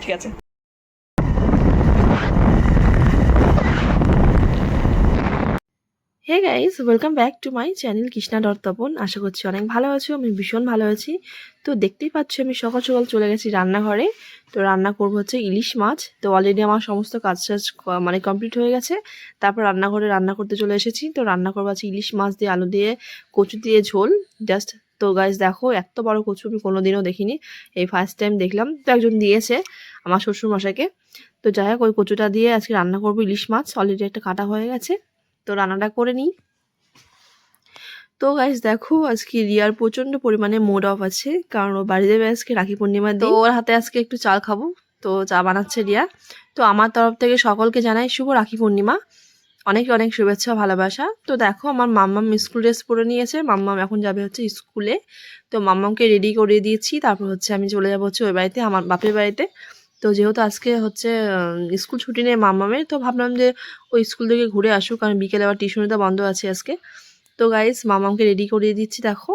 ঠিক আছে। Hey guys, welcome back to my channel Krishna Dattapan. আশা করছি অনেক ভালো আছো। আমি ভীষণ ভালো আছি। তো দেখতেই পাচ্ছ আমি সকাল সকাল চলে গেছি রান্নাঘরে। তো রান্না করবো হচ্ছে ইলিশ মাছ। তো অলরেডি আমার সমস্ত কাজ মানে কমপ্লিট হয়ে গেছে। তারপর রান্নাঘরে রান্না করতে চলে এসেছি। তো রান্না করবো আছে ইলিশ মাছ দিয়ে আলু দিয়ে কচু দিয়ে ঝোল জাস্ট। তো গাইস দেখো, এত বড় কচু আমি কোনোদিনও দেখিনি, এই ফার্স্ট টাইম দেখলাম। তো একজন দিয়েছে আমার শ্বশুরমশাইকে। তো যাই হোক, ওই কচুটা দিয়ে আজকে রান্না করবো ইলিশ মাছ। অলরেডি একটা কাটা হয়ে গেছে, তো রান্নাটা করে নিই। তো গাইস দেখো, আজকে রিয়ার প্রচন্ড পরিমাণে মুড অফ আছে, কারণ ও বাড়ি যাবে আজকে রাখি পূর্ণিমার দিন। তো ওর হাতে আজকে একটু চাল খাবো, তো চা বানাচ্ছে রিয়া। তো আমার তরফ থেকে সকলকে জানাই শুভ রাখি পূর্ণিমা, অনেক অনেক শুভেচ্ছা ভালোবাসা। তো দেখো, আমার মাম্মাম স্কুল ড্রেস পরে নিয়েছে, মাম্মাম এখন যাবে হচ্ছে স্কুলে। তো মাম্মামকে রেডি করে দিয়েছি, তারপর হচ্ছে আমি চলে যাবো হচ্ছে ওই বাড়িতে, আমার বাপের বাড়িতে। তো যেহেতু আজকে হচ্ছে স্কুল ছুটি নেই মাম্মামের, তো ভাবলাম যে ওই স্কুল থেকে ঘুরে আসুক, কারণ বিকেলে আবার টিউশনিটা বন্ধ আছে আজকে। তো গাইস মামামকে রেডি করিয়ে দিচ্ছি। দেখো,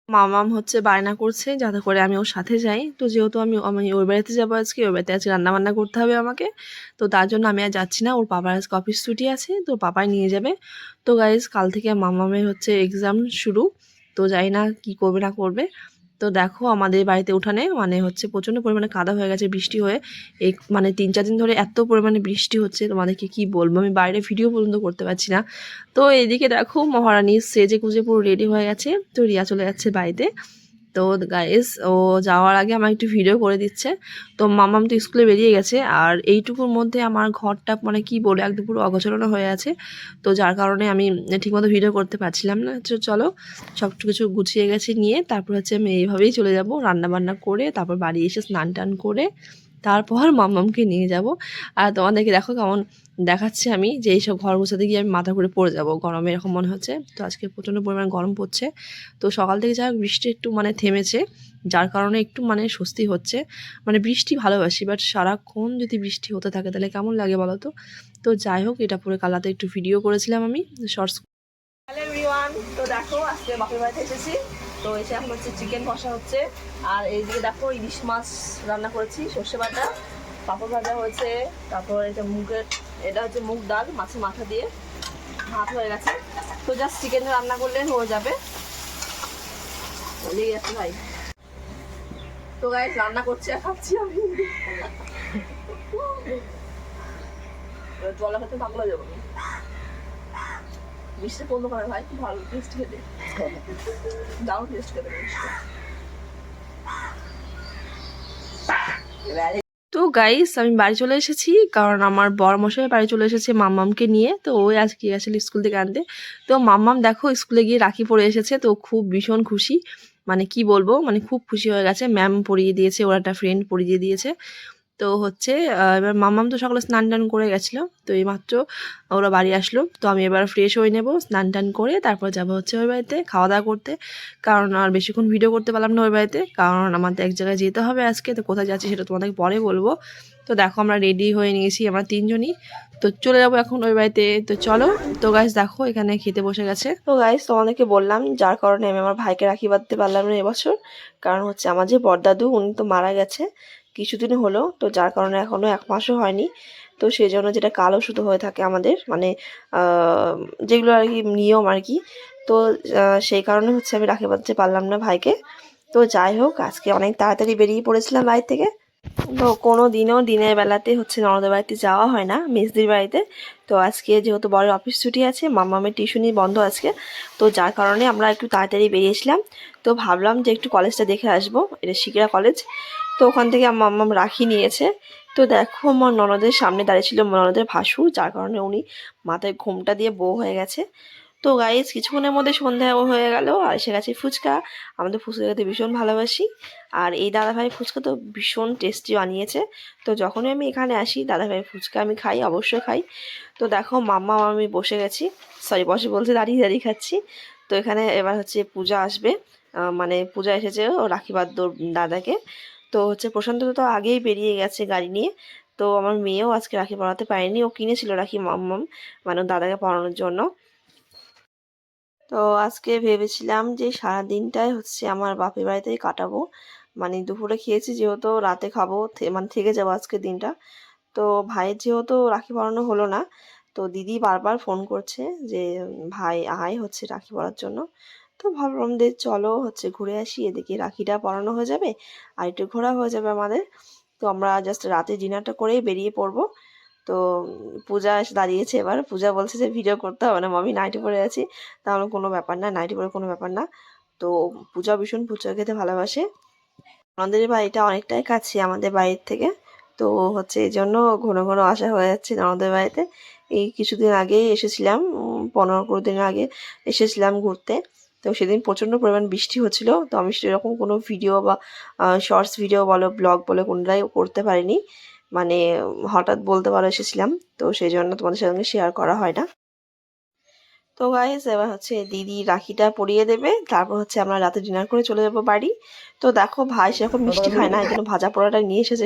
মামাম হচ্ছে বায়না করছে যাতে করে আমি ওর সাথে যাই। তো যেহেতু আমি ওর বাড়িতে যাবো আজকে, ওর বাড়িতে আজকে রান্না বান্না করতে হবে আমাকে। তো তার জন্য আমি আর যাচ্ছি না, ওর বাবার আজকে অফিস ছুটি আছে, তো পাপাই নিয়ে যাবে। তো গাইস কাল থেকে মামামের হচ্ছে এক্সাম শুরু। তো জানি না কি করবে না করবে। তো দেখো, আমাদের বাড়িতে উঠানে মানে হচ্ছে প্রচণ্ড পরিমাণে কাদা হয়ে গেছে বৃষ্টি হয়ে। এই মানে 3-4 দিন ধরে এত পরিমাণে বৃষ্টি হচ্ছে, তোমাদেরকে কি বলবো, আমি বাইরে ভিডিও পর্যন্ত করতে পারছি না। তো এইদিকে দেখো, মহারানী সেজে গুজে পুরো রেডি হয়ে গেছে। তো রিয়া চলে যাচ্ছে বাড়িতে। তো গাইস ও যাওয়ার আগে আমার একটু ভিডিও করে দিচ্ছে। তো মামাম তো স্কুলে বেরিয়ে গেছে, আর এইটুকুর মধ্যে আমার ঘরটা মানে কি বলে একদম পুরো অগোছালো হয়ে আছে। তো যার কারণে আমি ঠিকমতো ভিডিও করতে পারছিলাম না। তো চলো, সব কিছু গুছিয়ে গেছে নিয়ে তারপর হচ্ছে আমি এইভাবেই চলে যাব, রান্না বান্না করে তারপর বাড়ি এসে স্নান টান করে তারপর মাম্মামকে নিয়ে যাব। আর তোমাদেরকে দেখো কেমন দেখাচ্ছে আমি, যে এইসব ঘর গোছাতে গিয়ে আমি মাথা ঘুরে পড়ে যাব গরমে, এরকম মনে হচ্ছে। তো আজকে প্রচণ্ড পরিমাণে গরম পড়ছে। তো সকাল থেকে যা বৃষ্টি একটু মানে থেমেছে, যার কারণে একটু মানে স্বস্তি হচ্ছে। মানে বৃষ্টি ভালোবাসি, বাট সারাক্ষণ যদি বৃষ্টি হতে থাকে তাহলে কেমন লাগে বলো তো। তো যাই হোক, এটা পরে কালাতে একটু ভিডিও করেছিলাম আমি শর্টস। হ্যালো এভরিওয়ান, তো দেখো আজকে বাপের বাড়িতে এসেছি। তো এসে এখন হচ্ছে চিকেন কষা হচ্ছে, আর এইদিকে দেখো ইলিশ মাছ রান্না করেছি, সর্ষে বাটা, পাঁপড় ভাজা হয়েছে। তারপর এটা হচ্ছে মুগ ডাল মাছের মাথা দিয়ে, ভাত হয়ে গেছে। তো জাস্ট চিকেন রান্না করলে হয়ে যাবে। লেগে যাচ্ছে ভাই। তো গাইস রান্না করছি আর খাচ্ছি আমি। জলা খেতে থাকলে যাবো না, মিষ্টি পড়লো করে ভাই, খুব ভালো টেস্ট খেতে, দারুণ টেস্ট খেতে মিষ্টি। তো গাইস আমি বাড়ি চলে এসেছি, কারণ আমার বড় মশাই বাড়ি চলে এসেছে মাম্মামকে নিয়ে। তো ওই আজকে আসলে স্কুল থেকে আনতে। তো মাম্মাম দেখো স্কুলে গিয়ে রাখি পরে এসেছে, তো খুব ভীষণ খুশি। মানে কি বলবো, মানে খুব খুশি হয়ে গেছে। ম্যাম পরিয়ে দিয়েছে, ওর একটা ফ্রেন্ড পরিয়ে দিয়েছে। তো হচ্ছে এবার মাম্মাম তো সকালে স্নান টান করে গেছিলো, তো এইমাত্র ওরা বাড়ি আসলো। তো আমি এবার ফ্রেশ হয়ে নেবো, স্নান টান করে তারপর যাবো হচ্ছে ওই বাড়িতে খাওয়া দাওয়া করতে। কারণ আর বেশিক্ষণ ভিডিও করতে পারলাম না ওই বাড়িতে, কারণ আমাদের এক জায়গায় যেতে হবে আজকে। তো কোথায় যাচ্ছি সেটা তোমাদেরকে পরে বলবো। তো দেখো আমরা রেডি হয়ে নিয়েছি আমরা তিনজনই, তো চলে যাবো এখন ওই বাড়িতে। তো চলো। তো গাইস দেখো এখানে খেতে বসে গেছে। তো গাইস তোমাদেরকে বললাম যার কারণে আমি আমার ভাইকে রাখি বাঁধতে পারলাম না এবছর, কারণ হচ্ছে আমার যে বড়দাদু উনি তো মারা গেছে কিছুদিন হলো। তো যার কারণে এখনো 1 মাসও হয়নি। তো সেই জন্য যেটা কাল ওষুধ হয়ে থাকে আমাদের, মানে যেগুলো আর কি নিয়ম আর কি। তো সেই কারণে হচ্ছে আমি রাখি বাঁধতে পারলাম না ভাইকে। তো যাই হোক, আজকে অনেক তাড়াতাড়ি বেরিয়ে পড়েছিলাম বাড়ি থেকে। তো কোনো দিনও দিনের বেলাতে হচ্ছে ননদের বাড়িতে যাওয়া হয় না, মেজদির বাড়িতে। তো আজকে যেহেতু বড় অফিস ছুটি আছে, মামামের টিউশনি বন্ধ আজকে, তো যার কারণে আমরা একটু তাড়াতাড়ি বেরিয়েছিলাম। তো ভাবলাম যে একটু কলেজটা দেখে আসবো, এটা শিকরা কলেজ। তো ওখান থেকে আমার মাম্মাম রাখি নিয়েছে। তো দেখো আমার ননদের সামনে দাঁড়িয়েছিল ননদের ভাসুর, যার কারণে উনি মাথায় ঘোমটা দিয়ে বউ হয়ে গেছে। তো গাইজ কিছুক্ষণের মধ্যে সন্ধ্যা হয়ে গেল, আর এসে গেছে ফুচকা। আমাদের ফুচকা খেতে ভীষণ ভালোবাসি, আর এই দাদাভাই ফুচকা তো ভীষণ টেস্টি বানিয়েছে। তো যখনই আমি এখানে আসি দাদাভাই ফুচকা আমি খাই, অবশ্যই খাই। তো দেখো মাম্মা আমি বসে গেছি, সরি বসে বলতে দাঁড়িয়ে দাঁড়িয়ে খাচ্ছি। তো এখানে এবার হচ্ছে পূজা আসবে, মানে পূজা এসেছে ও রাখি বাঁধবে দাদাকে। তো হচ্ছে প্রশান্ত তো আগেই বেরিয়ে গেছে গাড়ি নিয়ে। তো আমার মেয়েও আজকে রাখি পরাতে পারেনি, ও কিনেছিল রাখি মাম্মাম মানে ওর দাদাকে পরানোর জন্য। তো আজকে ভেবেছিলাম যে সারা দিনটাই হচ্ছে আমার বাপের বাড়িতেই কাটাবো, মানে দুপুরে খেয়েছি যেহেতু রাতে খাবো, মানে থেকে যাবো আজকের দিনটা। তো ভাইয়ের যেহেতু রাখি পরানো হলো না, তো দিদি বারবার ফোন করছে যে ভাই আয় হচ্ছে রাখি পরার জন্য। তো ভাবলাম যে চলো হচ্ছে ঘুরে আসি, এদিকে রাখিটা পরানো হয়ে যাবে আর একটু ঘোরা হয়ে যাবে আমাদের। তো আমরা জাস্ট রাতে ডিনারটা করেই বেরিয়ে পড়বো। তো পূজা এসে দাঁড়িয়েছে, এবার পূজা বলছে যে ভিডিও করতে হবে না মামি, নাইটি পরে আছি। তাহলে কোনো ব্যাপার না, নাইটি পরে কোনো ব্যাপার না। তো পূজা ভীষণ ফুচকা খেতে ভালোবাসে। আমাদের বাড়িটা অনেকটাই কাছে আমাদের বাড়ির থেকে। তো হচ্ছে এই জন্য ঘন ঘন আসা হয়ে যাচ্ছে আমাদের বাড়িতে। এই কিছুদিন আগেই এসেছিলাম, 15-20 দিন আগে এসেছিলাম ঘুরতে। তো সেদিন প্রচণ্ড পরিমাণ বৃষ্টি হচ্ছিল, তো আমি সেরকম কোনো ভিডিও বা শর্টস ভিডিও বলো ব্লগ বলো কোনটাই করতে পারিনি। মানে হঠাৎ বলতে পারো এসেছিলাম, তো সেই জন্য তোমাদের সঙ্গে শেয়ার করা হয় না। তো গাইস এবার হচ্ছে দিদি রাখিটা পরিয়ে দেবে, তারপর হচ্ছে আমরা রাতে ডিনার করে চলে যাবো বাড়ি। তো দেখো ভাই সেরকম মিষ্টি খায় না, এই জন্য ভাজা পোড়াটা নিয়ে এসেছে।